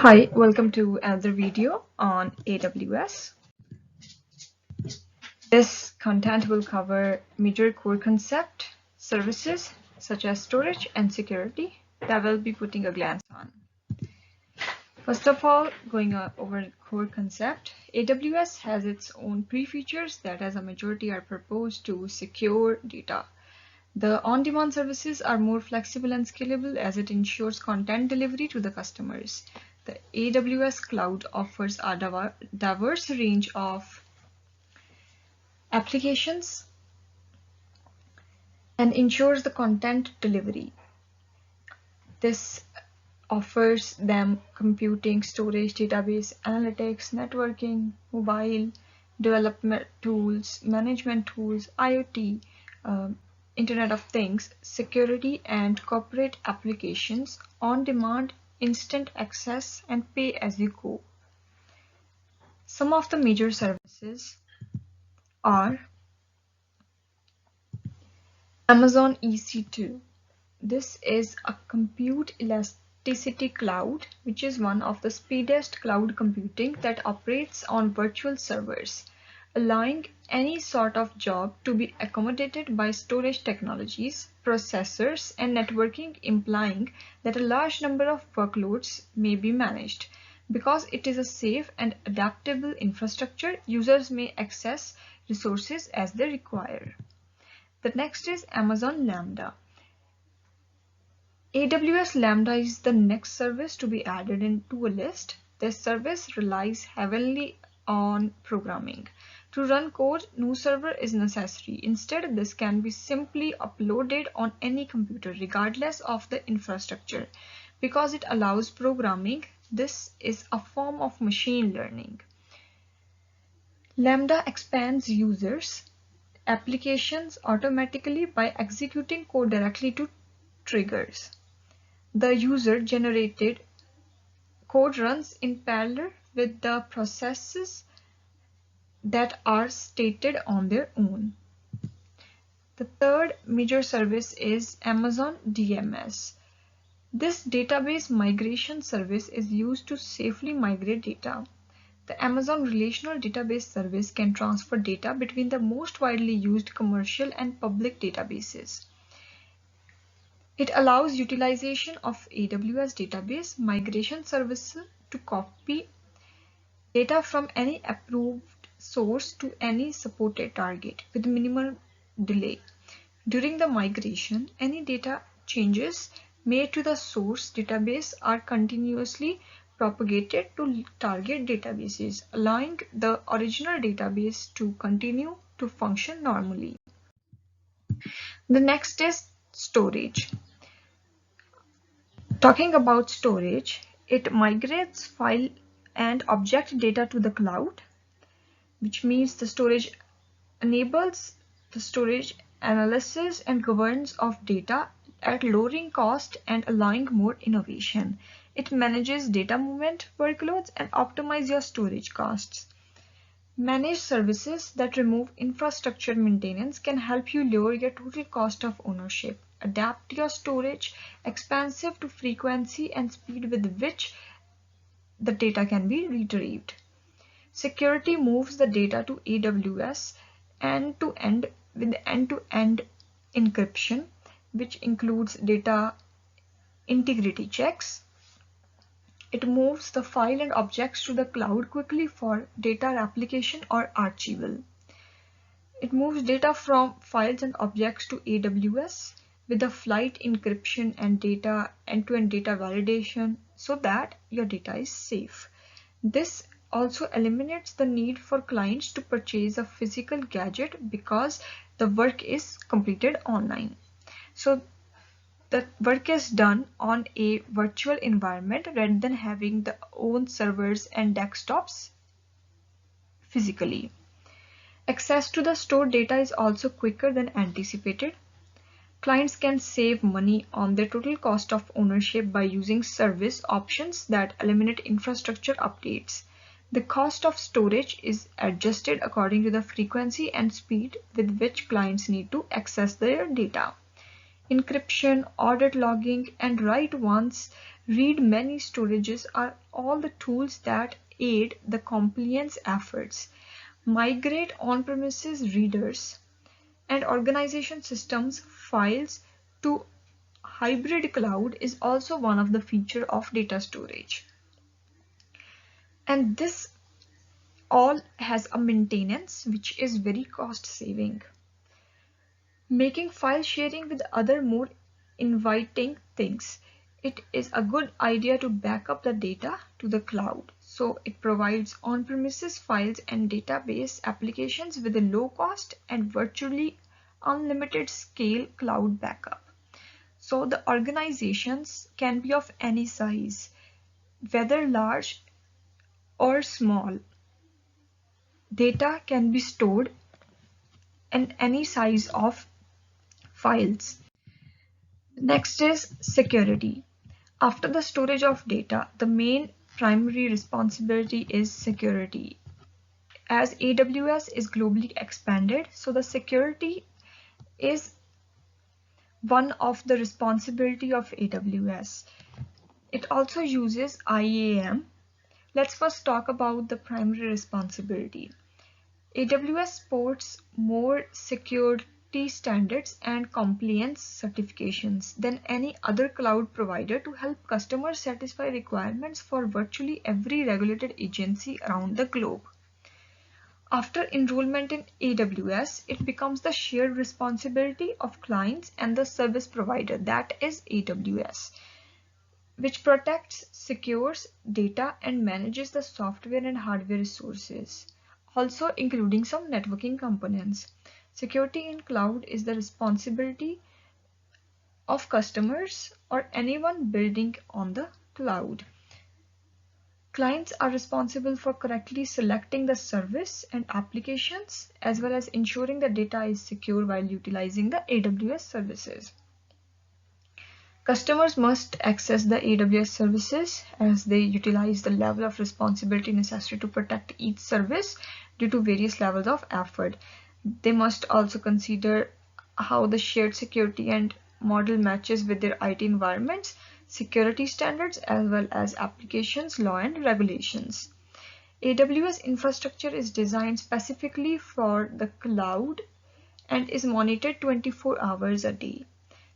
Hi, welcome to another video on AWS. This content will cover major core concept services such as storage and security that we'll be putting a glance on. First of all, going over the core concept, AWS has its own pre-features that as a majority are proposed to secure data. The on-demand services are more flexible and scalable as it ensures content delivery to the customers. The AWS cloud offers a diverse range of applications and ensures the content delivery. This offers them computing, storage, database, analytics, networking, mobile, development tools, management tools, IoT, Internet of Things, security and corporate applications, on-demand, instant access, and pay-as-you-go. Some of the major services are Amazon EC2. This is a compute elasticity cloud, which is one of the speediest cloud computing that operates on virtual servers, allowing any sort of job to be accommodated by storage technologies, processors, and networking, implying that a large number of workloads may be managed. Because it is a safe and adaptable infrastructure, users may access resources as they require. The next is Amazon Lambda. AWS Lambda is the next service to be added into a list. This service relies heavily on programming. To run code, no server is necessary. Instead, this can be simply uploaded on any computer, regardless of the infrastructure. Because it allows programming, this is a form of machine learning. Lambda expands users' applications automatically by executing code directly to triggers. The user-generated code runs in parallel with the processes that are stated on their own. The third major service is Amazon DMS. This database migration service is used to safely migrate data. The Amazon Relational Database Service can transfer data between the most widely used commercial and public databases. It allows utilization of AWS database migration service to copy data from any approved source to any supported target with minimal delay. During the migration, any data changes made to the source database are continuously propagated to target databases, allowing the original database to continue to function normally. The next is storage. Talking about storage, it migrates file and object data to the cloud, which means the storage enables the storage analysis and governance of data at lowering cost and allowing more innovation. It manages data movement workloads and optimize your storage costs. Managed services that remove infrastructure maintenance can help you lower your total cost of ownership. Adapt your storage expansive to frequency and speed with which the data can be retrieved. Security moves the data to AWS end-to-end with end-to-end encryption, which includes data integrity checks. It moves the file and objects to the cloud quickly for data replication or archival. It moves data from files and objects to AWS with the flight encryption and data end-to-end data validation so that your data is safe. This also eliminates the need for clients to purchase a physical gadget because the work is completed online. So the work is done on a virtual environment rather than having their own servers and desktops physically. Access to the stored data is also quicker than anticipated. Clients can save money on their total cost of ownership by using service options that eliminate infrastructure updates. The cost of storage is adjusted according to the frequency and speed with which clients need to access their data. Encryption, audit logging, and write once read many storages are all the tools that aid the compliance efforts. Migrate on-premises readers and organization systems files to hybrid cloud is also one of the features of data storage. And this all has a maintenance which is very cost saving, making file sharing with other more inviting things. It is a good idea to back up the data to the cloud. So it provides on-premises files and database applications with a low cost and virtually unlimited scale cloud backup. So the organizations can be of any size, whether large or small. Data can be stored in any size of files. Next is security. After the storage of data, the main primary responsibility is security. As AWS is globally expanded, so the security is one of the responsibility of AWS. It also uses IAM. Let's first talk about the primary responsibility. AWS supports more security standards and compliance certifications than any other cloud provider to help customers satisfy requirements for virtually every regulated agency around the globe. After enrollment in AWS, it becomes the shared responsibility of clients and the service provider, that is AWS, which protects, secures data and manages the software and hardware resources, also including some networking components. Security in cloud is the responsibility of customers or anyone building on the cloud. Clients are responsible for correctly selecting the service and applications, as well as ensuring the data is secure while utilizing the AWS services. Customers must access the AWS services as they utilize the level of responsibility necessary to protect each service due to various levels of effort. They must also consider how the shared security and model matches with their IT environments, security standards, as well as applications, law, and regulations. AWS infrastructure is designed specifically for the cloud and is monitored 24 hours a day,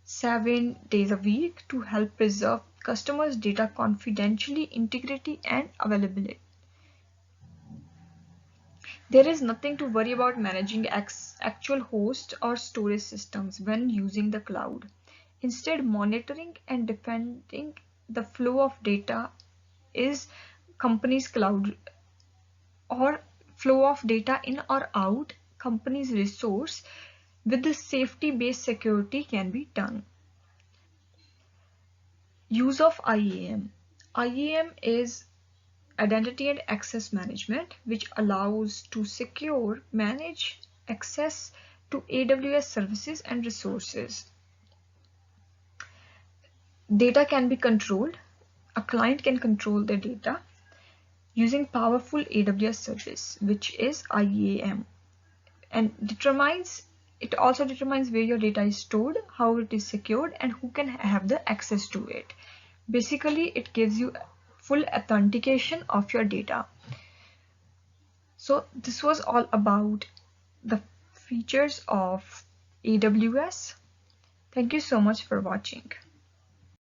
7 days a week to help preserve customers' data confidentiality, integrity, and availability. There is nothing to worry about managing actual host or storage systems when using the cloud. Instead, monitoring and defending the flow of data is company's cloud or flow of data in or out company's resource with the safety-based security can be done. Use of IAM. IAM is Identity and Access Management, which allows to secure, manage, access to AWS services and resources. Data can be controlled. A client can control the data using powerful AWS service, which is IAM, and it also determines where your data is stored, how it is secured, and who can have the access to it. Basically, it gives you full authentication of your data. So this was all about the features of AWS. Thank you so much for watching.